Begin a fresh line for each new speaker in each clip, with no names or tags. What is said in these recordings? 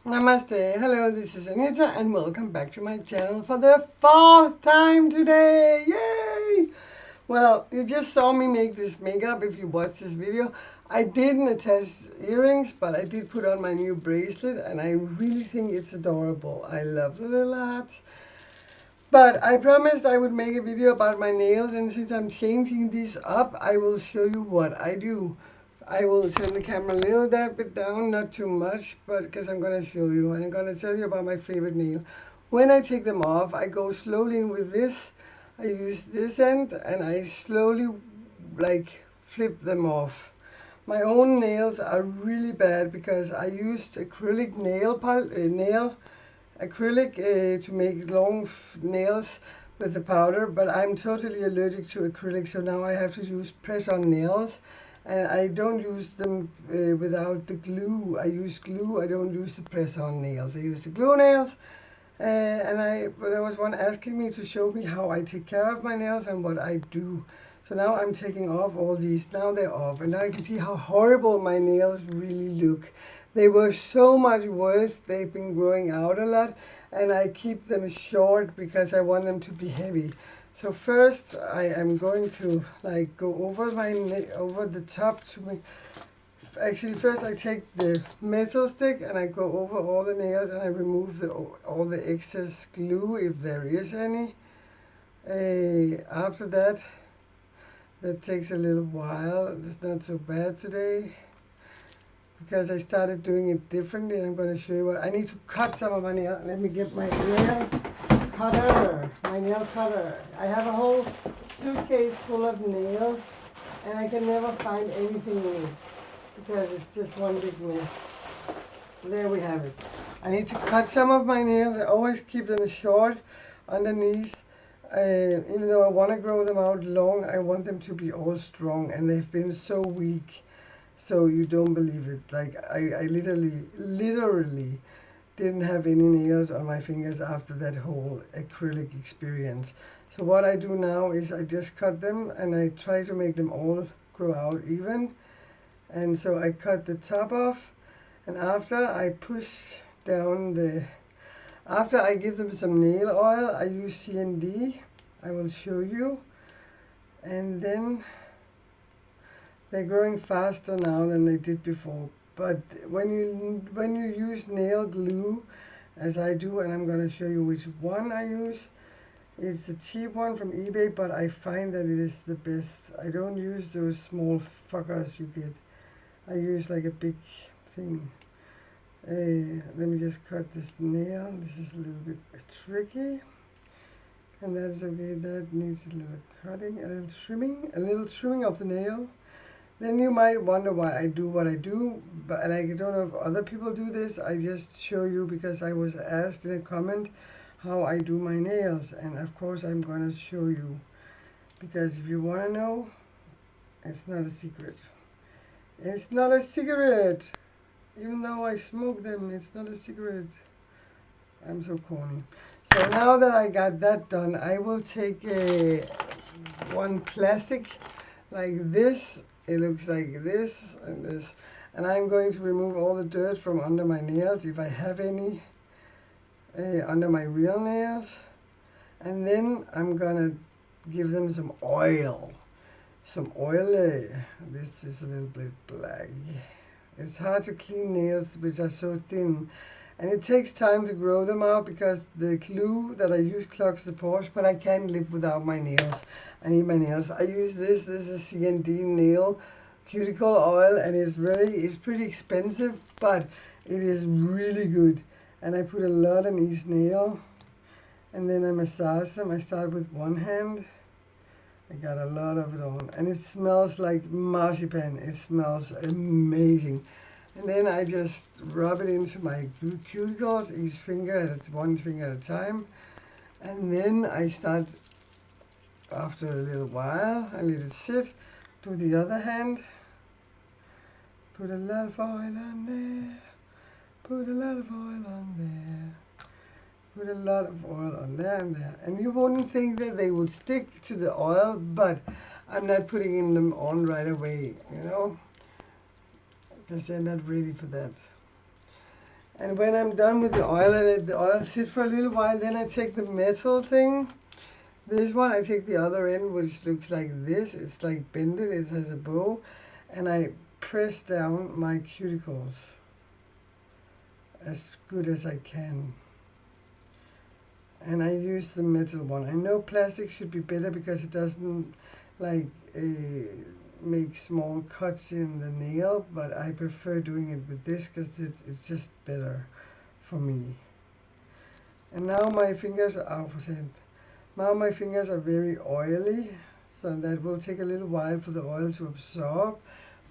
Namaste, hello, this is Anita and welcome back to my channel for the fourth time today. Yay! Well, you just saw me make this makeup if you watched this video. I didn't attach earrings, but I did put on my new bracelet and I really think it's adorable. I love the little hearts. But I promised I would make a video about my nails, and since I'm changing these up, I will show you what I do. I will turn the camera a little bit down, not too much, but because I'm going to show you and I'm going to tell you about my favorite nail. When I take them off, I go slowly in with this. I use this end and I slowly like flip them off. My own nails are really bad because I used acrylic nail acrylic to make long nails with the powder, but I'm totally allergic to acrylic, so now I have to use press-on nails. And I don't use them without the glue. I use glue. I don't use the press-on nails. I use the glue nails. There was one asking me to show me how I take care of my nails and what I do. So now I'm taking off all these. Now they're off, and now you can see how horrible my nails really look. They were so much worse. They've been growing out a lot, and I keep them short because I want them to be heavy. So first I am going to like go over over the top to make. Actually, first I take the metal stick and I go over all the nails and I remove all the excess glue if there is any. After that, that takes a little while. It's not so bad today because I started doing it differently. I'm going to show you what I need to cut some of my nails. Let me get my nails cutter, my nail cutter. I have a whole suitcase full of nails and I can never find anything in it because it's just one big mess. There we have it. I need to cut some of my nails. I always keep them short underneath. Even though I want to grow them out long, I want them to be all strong, and they've been so weak, so you don't believe it. Like I literally didn't have any nails on my fingers after that whole acrylic experience. So what I do now is I just cut them and I try to make them all grow out even. And so I cut the top off, and after I push down after I give them some nail oil, I use CND. I will show you. And then they're growing faster now than they did before. But when you use nail glue, as I do, and I'm going to show you which one I use. It's a cheap one from eBay, but I find that it is the best. I don't use those small fuckers you get. I use like a big thing. Let me just cut this nail. This is a little bit tricky. And that's okay. That needs a little cutting, a little trimming of the nail. Then you might wonder why I do what I do, and I don't know if other people do this. I just show you because I was asked in a comment how I do my nails, and of course I'm going to show you, because if you want to know, it's not a secret. It's not a cigarette. Even though I smoke them, it's not a cigarette. I'm so corny. So now that I got that done, I will take one plastic like this. It looks like this and this. And I'm going to remove all the dirt from under my nails, if I have any, under my real nails. And then I'm going to give them some oil. Some oil. This is a little bit black. It's hard to clean nails which are so thin. And it takes time to grow them out because the glue that I use clogs the pores, but I can't live without my nails. I need my nails. I use this is a CND nail cuticle oil, and it's pretty expensive, but it is really good. And I put a lot on each nail, and then I massage them. I start with one hand. I got a lot of it on, and it smells like marzipan. It smells amazing. And then I just rub it into my cuticles, one finger at a time. And then I start, after a little while, I let it sit. Do the other hand. Put a lot of oil on there. Put a lot of oil on there. Put a lot of oil on there and there. And you wouldn't think that they would stick to the oil, but I'm not putting them on right away, you know, because they're not ready for that. And when I'm done with the oil, I let the oil sit for a little while. Then I take the metal thing. This one, I take the other end, which looks like this. It's like bended, it has a bow. And I press down my cuticles as good as I can. And I use the metal one. I know plastic should be better because it doesn't like make small cuts in the nail, but I prefer doing it with this because it's just better for me. And now my fingers are now my fingers are very oily, so that will take a little while for the oil to absorb.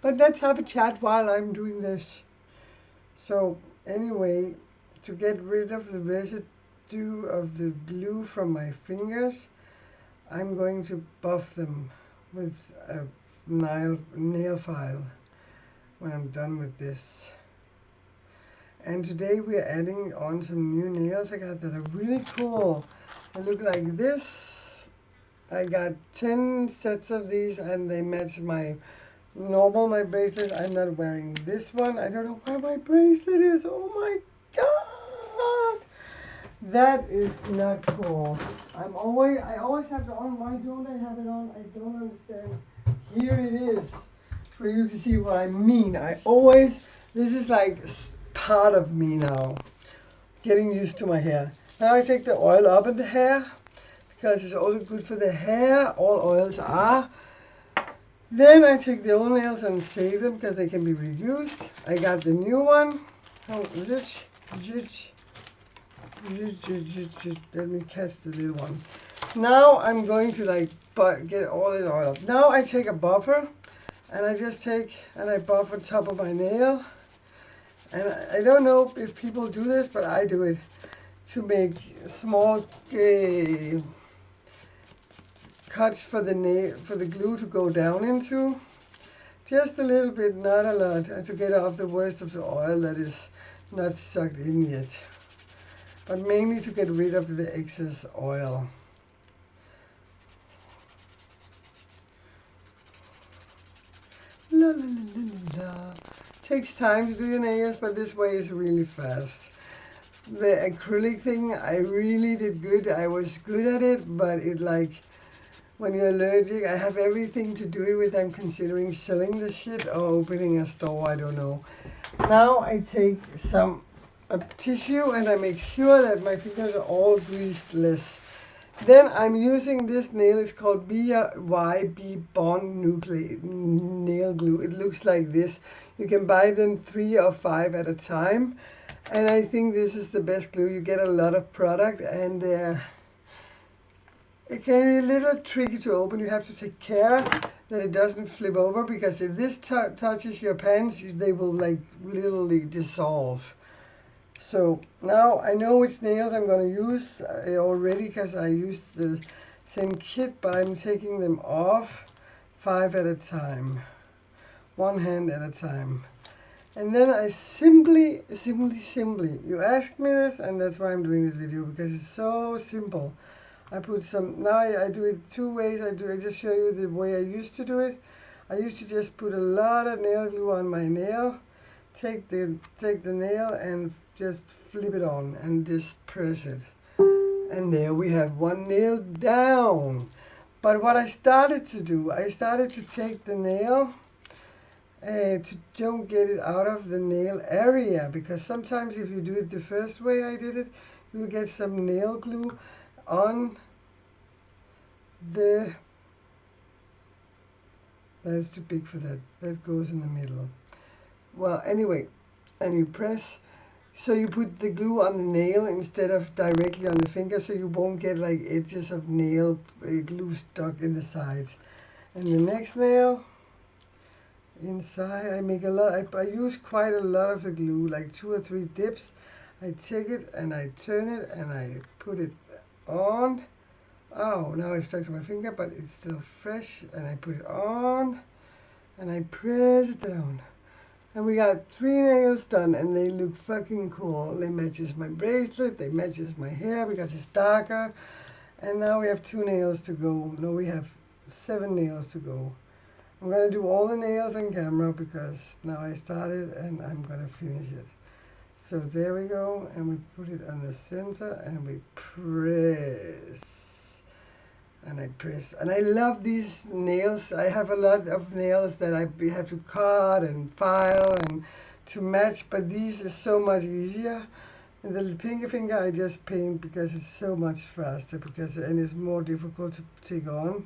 But let's have a chat while I'm doing this. So anyway, to get rid of the residue of the glue from my fingers, I'm going to buff them with a nail file when I'm done with this. And today we are adding on some new nails I got that are really cool. They look like this. I got 10 sets of these and they match my bracelet. I'm not wearing this one. I don't know where my bracelet is. Oh my god! That is not cool. I always have it on. Why don't I have it on? I don't understand. Here it is for you to see what I mean. This is like part of me now. Getting used to my hair. Now I take the oil up in the hair because it's also good for the hair. All oils are. Then I take the old nails and save them because they can be reused. I got the new one. Oh, let me catch the little one. Now I'm going to get all the oil up. Now I take a buffer and I just take and I buffer top of my nail. And I don't know if people do this, but I do it to make small cuts for the glue to go down into. Just a little bit, not a lot, to get off the worst of the oil that is not sucked in yet. But mainly to get rid of the excess oil. La la la la la. Takes time to do your nails, but this way is really fast. The acrylic thing, I really did good. I was good at it, but when you're allergic, I have everything to do it with. I'm considering selling this shit or opening a store, I don't know. Now I take a tissue and I make sure that my fingers are all greased less. Then I'm using this nail. It's called BYB Bond Nail Glue. It looks like this. You can buy them 3 or 5 at a time. And I think this is the best glue. You get a lot of product and it can be a little tricky to open. You have to take care that it doesn't flip over because if this touches your pants, they will literally dissolve. So now I know which nails I'm going to use already because I used the same kit, but I'm taking them off 5 at a time, one hand at a time. And then I simply, you asked me this and that's why I'm doing this video because it's so simple. I put some, now I do it 2 ways. I just show you the way I used to do it. I used to just put a lot of nail glue on my nail, take the nail and just flip it on and just press it. And there we have one nail down. But what I started to do, I started to take the nail to don't get it out of the nail area, because sometimes if you do it the first way I did it, you will get some nail glue on that is too big for that goes in the middle. Well, anyway, and you press, so you put the glue on the nail instead of directly on the finger, so you won't get edges of nail glue stuck in the sides. And the next nail inside, I make a lot, I use quite a lot of the glue, like 2 or 3 dips. I take it and I turn it and I put it on. Oh, now it's stuck to my finger, but it's still fresh. And I put it on and I press it down. And we got 3 nails done and they look fucking cool. They matches my bracelet, they matches my hair because it's darker. And now we have 2 nails to go. No, we have 7 nails to go. I'm going to do all the nails on camera because now I started and I'm going to finish it. So there we go, and we put it on the center and we press. And I press. And I love these nails. I have a lot of nails that I have to cut and file and to match, but these is so much easier. And the pinky finger I just paint because it's so much faster and it's more difficult to take on.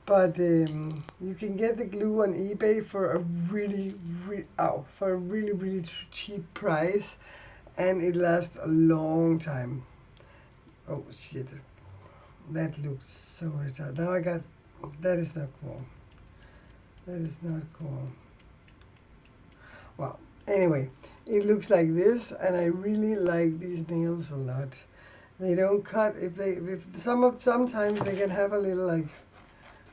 But you can get the glue on eBay for a really cheap price, and it lasts a long time. Oh shit, that looks so retarded. Now I got, that is not cool. That is not cool. Well, anyway, it looks like this, and I really like these nails a lot. They don't cut. Sometimes they can have a little like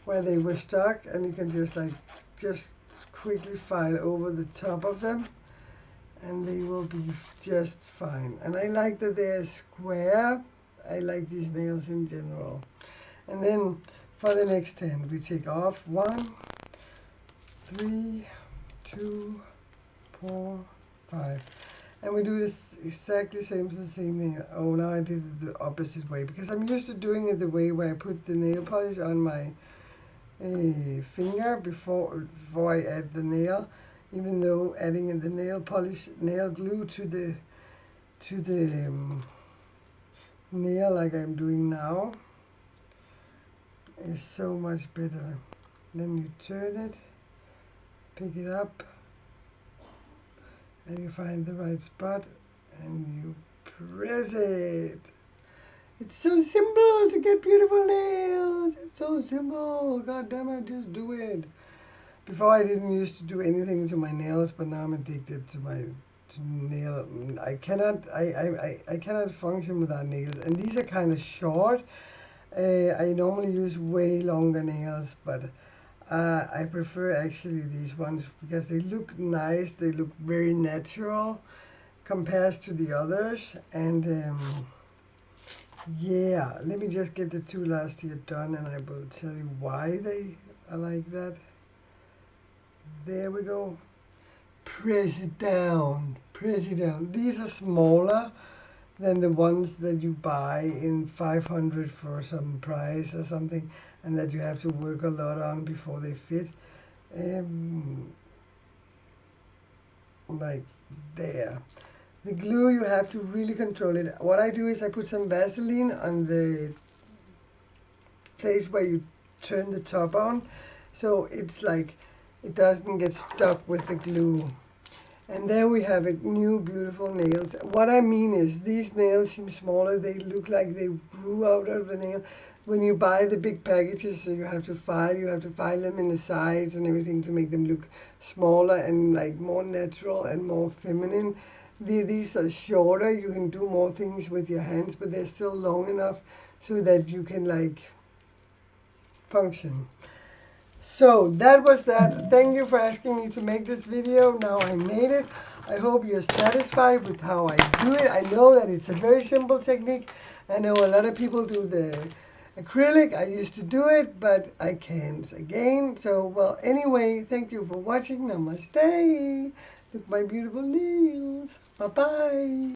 where they were stuck, and you can just quickly file over the top of them, and they will be just fine. And I like that they're square. I like these nails in general. And then for the next 10, we take off 1, 3, 2, 4, 5. And we do this exactly same as the same nail. Oh, now I did it the opposite way because I'm used to doing it the way where I put the nail polish on my finger before I add the nail, even though adding in the nail glue to the nail like I'm doing now is so much better. Then you turn it, pick it up, and you find the right spot and you press it. It's so simple to get beautiful nails. It's so simple. God damn it, just do it. Before I didn't used to do anything to my nails, but now I'm addicted to my nail. I cannot function without nails. And these are kind of short. I normally use way longer nails, but I prefer actually these ones because they look nice. They look very natural compared to the others. And yeah, let me just get the two last here done, and I will tell you why they are like that. There we go. Press it down. Press it down. These are smaller than the ones that you buy in 500 for some price or something, and that you have to work a lot on before they fit. Like there. The glue, you have to really control it. What I do is I put some Vaseline on the place where you turn the top on, so it's like it doesn't get stuck with the glue. And there we have it, new beautiful nails. What I mean is these nails seem smaller. They look like they grew out of the nail. When you buy the big packages, so you have to file them in the sides and everything to make them look smaller and like more natural and more feminine. These are shorter. You can do more things with your hands, but they're still long enough so that you can like function. So that was that. Thank you for asking me to make this video. Now I made it. I hope you're satisfied with how I do it. I know that it's a very simple technique. I know a lot of people do the acrylic. I used to do it, but I can't again. So, well, anyway, thank you for watching. Namaste. Look, my beautiful nails. Bye-bye.